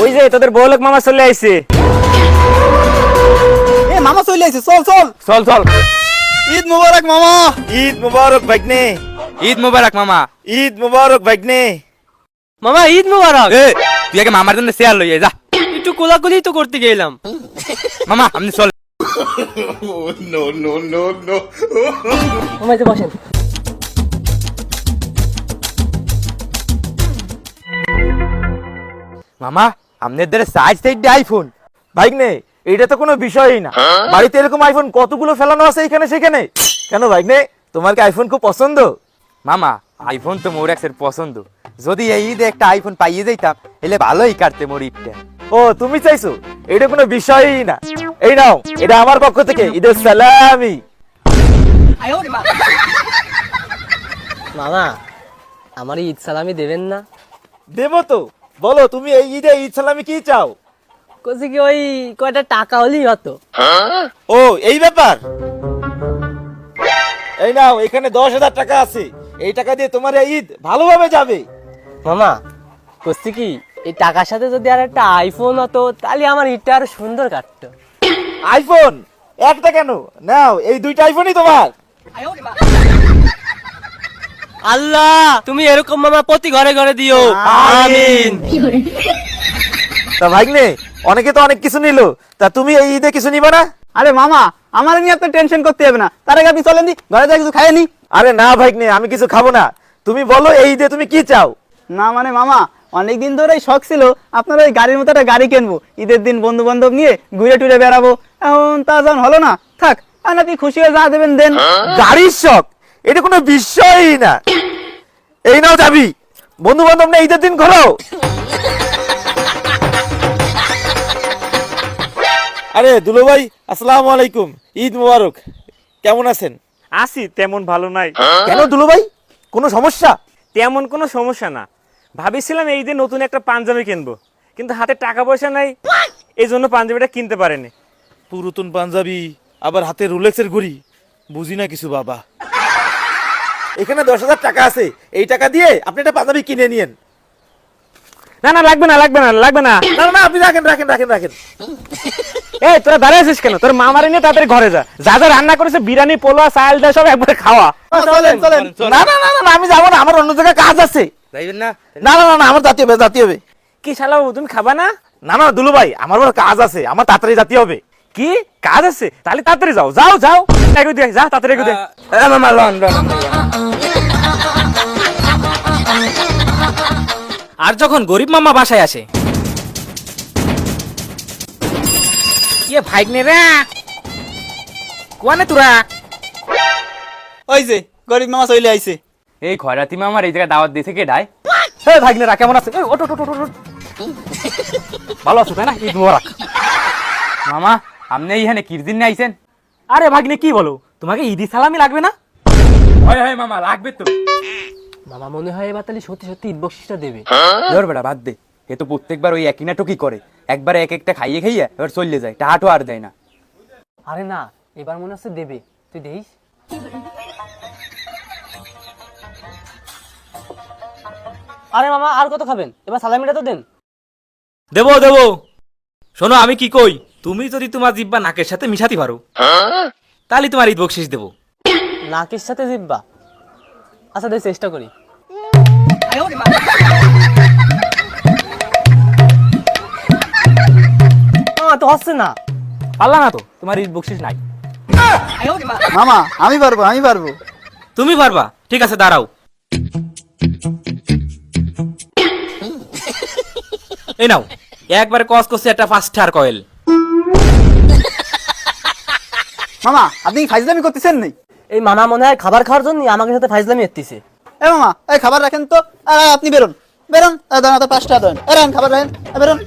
ওই যে তোদের বউলোক মামা চলে আইছে। এ মামা চলে আইছে, চল চল চল চল। ঈদ মুবারক মামা। ঈদ মুবারক ভাগ্নে। ঈদ মোবারক মামা। ঈদ মুবারক ভাগ্নে। মামা ঈদ মোবারক। এ তুই আগে মামার জন্য শেয়ার লই যা। একটু কোলাকুলি তো করতে গেলাম। মামা আপনি চল। মামা যে বসেন। মামা আপনাদের সাইজ সাইড আইফোন। ভাগ্নে এটা তো কোনো বিষয়ই না, বাড়িতে এরকম আইফোন কতগুলো ফেলানো আছে এখানে সেখানে। কেন ভাগ্নে, তোমার কি আইফোন খুব পছন্দ? মামা আইফোন তো মোর এক্সের পছন্দ, যদি এই ঈদে একটা আইফোন পাইয়ে যাইতাম এলে ভালোই কাটতে মোর ঈদটা। ও তুমি চাইছো, এটা কোনো বিষয়ই না। এই নাও, এটা আমার পক্ষ থেকে ঈদের সালামি। মামা আমার ঈদ সালামি দেবেন না? দেবো তো, বলো তুমি এই ঈদে ঈদ সালামি কি চাও? কইছি কি ওই কয়টা টাকা হলেই হতো। ও এই ব্যাপার। এই নাও, এখানে 10,000 টাকা আছে, এই টাকা দিয়ে তোমার এই ঈদ ভালোভাবে যাবে। মামা কইছি কি এই টাকার সাথে যদি আর একটা আইফোন হতো তাহলে আমার ঈদটা আরো সুন্দর কাটতো। আইফোন একটা কেন, নাও এই দুইটা আইফোনই তোমার। আল্লাহ তুমি এরকম মামা প্রতি ঘরে ঘরে দিও, আমিন। তা ভাগ্নে, অনেকে তো অনেক কিছু নিলো, তা তুমি এই ঈদে কিছু নিবে না? আরে মামা, আমার নিয়ে আপনি টেনশন করতে হবে না, তার আগে আপনি চলেন দি ঘরে যা কিছু খাইয়ে নি। আরে না ভাগ্নে, আমি কিছু খাবো না, তুমি বলো এই ঈদে তুমি কি চাও? না মানে মামা, অনেকদিন ধরেই শখ ছিল আপনার ওই গাড়ির মতো একটা গাড়ি কিনবো, ঈদের দিন বন্ধু বান্ধব নিয়ে ঘুরে টুরে বেড়াবো। এখন তা যখন হলো না, থাক আর আপনি খুশি হয়ে যা দেবেন দেন। গাড়ির শখ এটা কোনো বিষয়ই না। এই নাও যাবি, বন্ধু বান্ধব নিয়ে ঈদের দিন ঘোরো। আরে দুলো ভাই, আসসালামু আলাইকুম, ঈদ মুবারক। কেমন আছেন? আছি, তেমন ভালো নাই। কেন দুলো ভাই, কোনো সমস্যা? তেমন কোনো সমস্যা না, ভাবিছিলাম এই যে নতুন একটা পাঞ্জাবি কিনবো, কিন্তু হাতে টাকা পয়সা নাই, এই জন্য পাঞ্জাবিটা কিনতে পারেনি। পুরাতন পাঞ্জাবি, আবার হাতে রোলেক্সের ঘড়ি, বুঝি না কিছু বাবা। এখানে 10,000 টাকা আছে, এই টাকা দিয়ে আপনি একটা পাঞ্জাবি কিনে নিয়েন। না না লাগবে না লাগবে না লাগবে না। না না, আপনি রাখেন রাখেন রাখেন রাখেন। এই তোরা দাঁড়িয়ে আছিস কেন? তোর মামারে নিয়ে তাড়াতাড়ি ঘরে যা, যা যা রান্না করেছে বিরিয়ানি পোলা চাল ডাল সব একবারে খাওয়া। চলেন চলেন। না না না না, আমি যাবো না, আমার অন্য জায়গায় কাজ আছে। যাইবেন না? না না না না, আমার জাতি হবে জাতি হবে। কি শালাও তুমি খাবা না? না না দুলু ভাই, আমার বড় কাজ আছে, আমার তাড়াতাড়ি জাতি হবে। কি কাজ আছে? তাহলে তাড়াতাড়ি যাও যাও যাও, এগিয়ে দিয়ে যা, তাড়াতাড়ি এগিয়ে দিয়ে। মামা লন লন। আর যখন গরিব মামা বাসায় আসে, ইয়ে ভাইগনে রে কোয়ানে তোরা? ওই যে গরিব মামা চলে আইছে। এই খয়রাতি মামার এই জায়গায় দাওয়াত দিয়েছে কে ডাই? এই ভাগ্নেরা কেমন আছে? এই ওটো ওটো ওটো। ভালো আছো তাই না? ঈদ মোবারক। মামা আপনি এইখানে কিরদিন নিয়ে আইছেন? আরে ভাগ্নে কি বলো, তোমাকে ঈদি সালামি লাগবে না? হয় হয় মামা লাগবে তো। মামা মনে হয় এবার তাহলে সত্যি সত্যি ঈদ বকশিসটা দেবে। ধর বেটা বাদ দে, এ তো প্রত্যেকবার ওই একই নাটকই করে, একবারে এক একটা খাইয়ে খাইয়ে এবার চলে যায়, টাহাটো আর দেয় না। আরে না, এবার মনে হচ্ছে দেবে, তুই দেখিস। আরে মামা আর কত খাবেন, এবার সালামিটা তো দেন। দেবো দেবো। শোনো আমি কি কই, তুমি যদি তোমার জিব্বা নাকের সাথে মিশাতে পারো তাহলে তোমার ঈদ বকশিস দেবো। নাকের সাথে জিব্বা? আচ্ছা দেখ চেষ্টা করি। তো হচ্ছে না। পারলা না তো, তোমার ঈদ বকশিস নাই। মামা আমি পারবো আমি পারবো। তুমি পারবা? ঠিক আছে দাঁড়াও। এই নাও, একবারে কস করছে একটা ফার্স্ট স্টার কয়েল। মামা আপনি কি ফাইজলামি করতেছেন নাই? এই মামা মনে হয় খাবার খাওয়ার জন্য আমাকে সাথে ফাইজলামি এসেছে। এ মামা এই খাবার রাখেন তো, আর আপনি বেরোন বেরোন, দাঁড়া তো 5 টাকা দেন, রাখেন খাবার রাখেন, বেরোন।